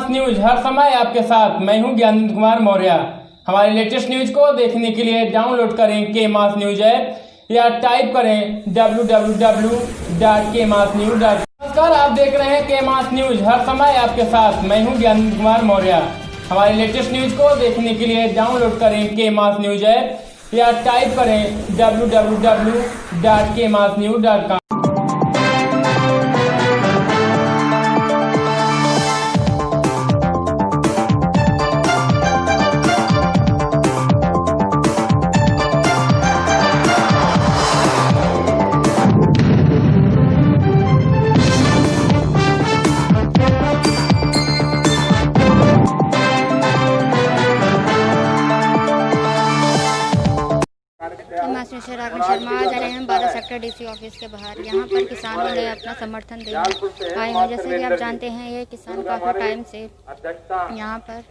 News हर समय आपके साथ। मैं हूं ज्ञानेंद्र कुमार मौर्य। हमारे लेटेस्ट न्यूज को देखने के लिए डाउनलोड करें के मास न्यूज ऐप या टाइप करें www.kmasnews.com। नमस्कार, आप देख रहे हैं के मास न्यूज हर समय आपके साथ। मैं हूं ज्ञानेंद्र कुमार मौर्य। हमारे लेटेस्ट न्यूज को देखने के लिए डाउनलोड करें के मास न्यूज ऐप या टाइप करें www.kmasnews.com। राघव शर्मा आज रहे हैं 12 सेक्टर डीसी ऑफिस के बाहर। यहाँ पर किसानों ने अपना समर्थन दिया आए हैं। जैसे कि आप जानते हैं, ये किसान काफ़ी टाइम से यहाँ पर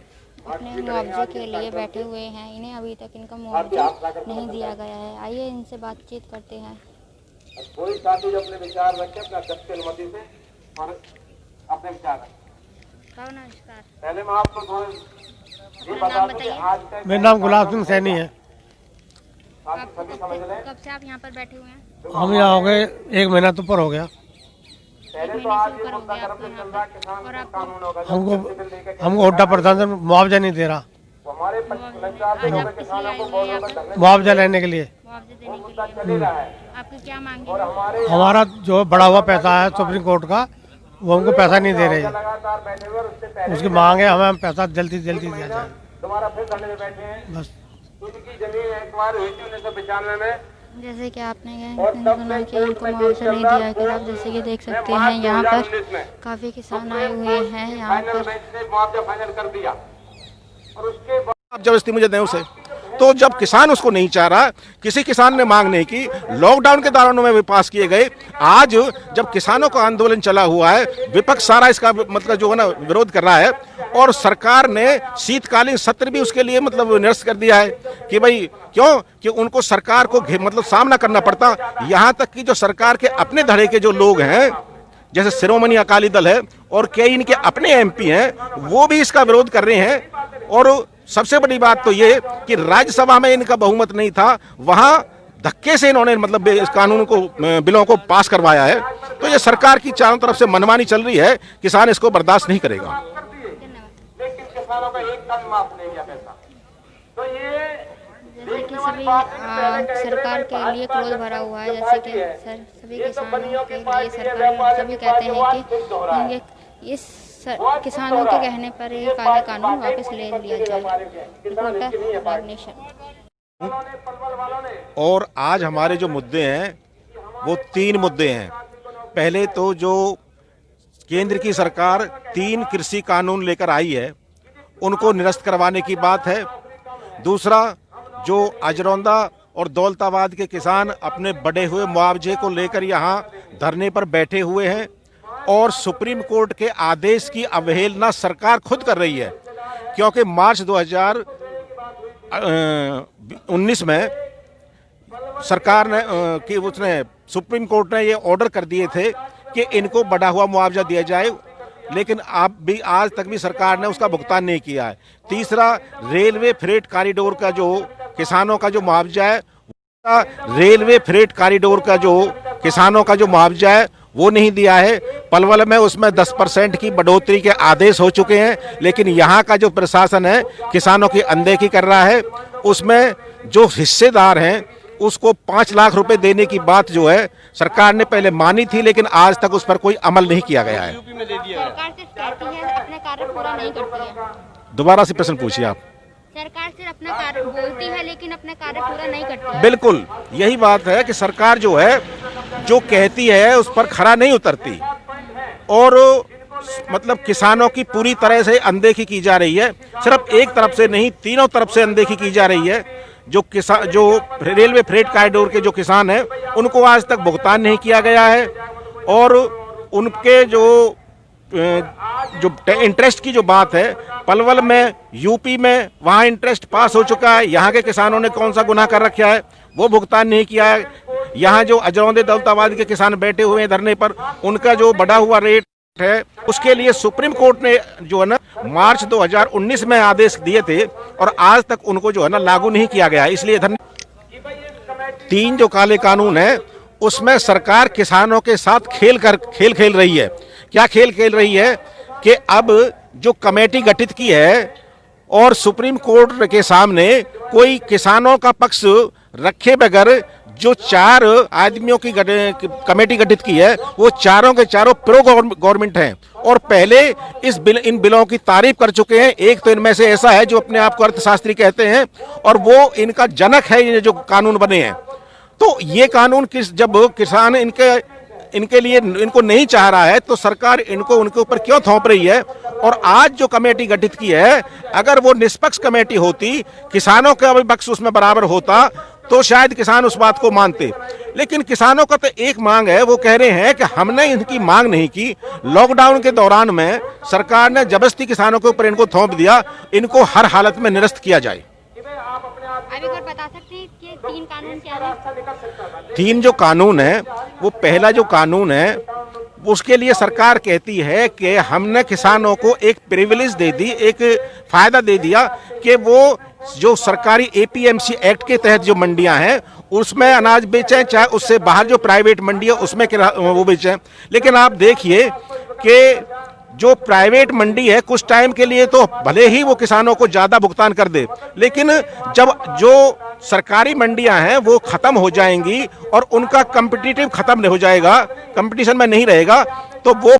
अपने मुआवजे के लिए बैठे हुए हैं। इन्हें अभी तक इनका मुआवजा नहीं दिया गया है। आइए इनसे बातचीत करते हैं। कोई साथी अपने विचार रखे अपना अनुमति से और अपने विचार रखें। नमस्कार, पहले मैं आपको थोड़ा ये बता दूं कि आज का मेरा नाम गुलाब सिंह सैनी है। कब से आप यहाँ पर बैठे हुए हैं? हम यहाँ हो गए 1 महीना तो ऊपर हो गया। पहले तो आज ये मुद्दा करप्ट चल रहा है, किसान कानून होगा हमको हुड्डा प्रधान मुआवजा नहीं दे रहा, तो हमारे 50 रुपए किसानों को बॉर्डर पर धरने मुआवजा लेने के लिए। मुआवजे देने के मुद्दा चल ही रहा है। आपकी क्या मांग और है? हमारा जो बढ़ा हुआ पैसा है सुप्रीम कोर्ट का, वो हमको पैसा नहीं दे रहे हैं। लगातार बैठे हुए और उससे पहले उसकी मांग है हमें पैसा जल्दी से जल्दी दिया जाए। दोबारा फिर धरने में बैठे हैं। बस उनकी जमीन एक्वायर हुई थी 1995 में। जैसे कि आपने सुना कि इनको मुआवजा नहीं दिया है। आप जैसे कि देख सकते हैं, यहाँ पर काफ़ी किसान आए हुए हैं। यहाँ पर मुआवजा फाइनल कर दिया और उसके बाद आप जबरदस्ती मुझे दें उसे, तो जब किसान उसको नहीं चाह रहा, किसी किसान ने मांग नहीं की, लॉकडाउन के दौरान में भी पास किए गए। आज जब किसानों का आंदोलन चला हुआ है, विपक्ष सारा इसका मतलब जो है ना विरोध कर रहा है और सरकार ने शीतकालीन सत्र भी उसके लिए मतलब निरस्त कर दिया है कि भाई क्यों कि उनको सरकार को मतलब सामना करना पड़ता। यहाँ तक कि जो सरकार के अपने धड़े के जो लोग हैं, जैसे शिरोमणि अकाली दल है और कई इनके अपने एमपी हैं, वो भी इसका विरोध कर रहे हैं। और सबसे बड़ी बात तो ये कि राज्यसभा में इनका बहुमत नहीं था, वहां धक्के से इन्होंने मतलब इस कानून को बिलों को पास करवाया है। तो ये सरकार की चारों तरफ से मनमानी चल रही है, किसान इसको बर्दाश्त नहीं करेगा। लेकिन किसानों का एक टन माफ नहीं किया पैसा, तो ये जैसे कि सभी सरकार के लिए क्रोध भरा हुआ है। जैसे कि सभी किसानों के लिए सरकार सभी कहते हैं कि इस किसानों के कहने पर ये काला कानून वापस ले लिया जाए। Reporter nation. और आज हमारे जो मुद्दे हैं वो 3 मुद्दे हैं। पहले तो जो केंद्र की सरकार 3 कृषि कानून लेकर आई है, उनको निरस्त करवाने की बात है। दूसरा, जो अजरौंदा और दौलताबाद के किसान अपने बढ़े हुए मुआवजे को लेकर यहाँ धरने पर बैठे हुए हैं और सुप्रीम कोर्ट के आदेश की अवहेलना सरकार खुद कर रही है, क्योंकि मार्च 2019 में सरकार ने कि उसने सुप्रीम कोर्ट ने ये ऑर्डर कर दिए थे कि इनको बढ़ा हुआ मुआवजा दिया जाए, लेकिन आज तक भी सरकार ने उसका भुगतान नहीं किया है। तीसरा, रेलवे फ्रेट कॉरिडोर का जो किसानों का जो मुआवजा है, वो नहीं दिया है। पलवल में उसमें 10% की बढ़ोतरी के आदेश हो चुके हैं, लेकिन यहाँ का जो प्रशासन है किसानों की अनदेखी कर रहा है। उसमें जो हिस्सेदार हैं उसको 5 लाख रुपए देने की बात जो है सरकार ने पहले मानी थी, लेकिन आज तक उस पर कोई अमल नहीं किया गया है। सरकार सिर्फ कहती है, अपने कार्य पूरा नहीं करती है। दोबारा से प्रश्न पूछिए आप। सरकार सिर्फ अपना कार्य बोलती है लेकिन अपना कार्य पूरा नहीं करती है। बिल्कुल यही बात है कि सरकार जो है जो कहती है उस पर खरा नहीं उतरती और मतलब किसानों की पूरी तरह से अनदेखी की जा रही है। सिर्फ एक तरफ से नहीं, तीनों तरफ से अनदेखी की जा रही है। जो रेलवे फ्रेट कॉरिडोर के जो किसान हैं उनको आज तक भुगतान नहीं किया गया है और उनके जो इंटरेस्ट की जो बात है, पलवल में यूपी में वहाँ इंटरेस्ट पास हो चुका है, यहाँ के किसानों ने कौन सा गुनाह कर रखा है, वो भुगतान नहीं किया है। यहाँ जो अजरौंदे दौलताबाद के किसान बैठे हुए हैं धरने पर, उनका जो बढ़ा हुआ रेट है, उसके लिए सुप्रीम कोर्ट ने जो है ना मार्च 2019 में आदेश दिए थे और आज तक उनको जो है ना लागू नहीं किया गया। इसलिए 3 जो काले कानून है उसमें सरकार किसानों के साथ खेल खेल रही है। क्या खेल खेल रही है कि अब जो कमेटी गठित की है और सुप्रीम कोर्ट के सामने कोई किसानों का पक्ष रखे बगैर जो 4 आदमियों की कमेटी गठित की है वो चारों के चारों प्रो गवर्नमेंट हैं और पहले इन बिलों की तारीफ कर चुके हैं। एक तो इनमें से ऐसा है जो अपने आप को अर्थशास्त्री कहते हैं और वो इनका जनक है ये जो कानून बने हैं। तो ये कानून जब किसान इनके लिए इनको नहीं चाह रहा है तो सरकार इनको उनके ऊपर क्यों थोप रही है। और आज जो कमेटी गठित की है अगर वो निष्पक्ष कमेटी होती, किसानों का भी पक्ष उसमें बराबर होता तो शायद किसान उस बात को मानते। लेकिन किसानों का तो एक मांग है, वो कह रहे हैं कि हमने इनकी मांग नहीं की। लॉकडाउन के दौरान में सरकार ने जबरदस्ती किसानों के ऊपर इनको थोप दिया, इनको हर हालत में निरस्त किया जाए। अभी और बता सकते हैं कि 3 कानून क्या है? 3 जो कानून है वो पहला जो कानून है उसके लिए सरकार कहती है कि हमने किसानों को एक प्रिविलेज दे दी, एक फायदा दे दिया कि वो जो सरकारी एपीएमसी एक्ट के तहत जो मंडियां हैं उसमें अनाज बेचें, चाहे उससे बाहर जो प्राइवेट मंडी है उसमें वो बेचें। लेकिन आप देखिए कि जो प्राइवेट मंडी है कुछ टाइम के लिए तो भले ही वो किसानों को ज्यादा भुगतान कर दे, लेकिन जब जो सरकारी मंडियां हैं वो खत्म हो जाएंगी और उनका कॉम्पिटिटिव खत्म हो जाएगा, कंपटीशन में नहीं रहेगा, तो वो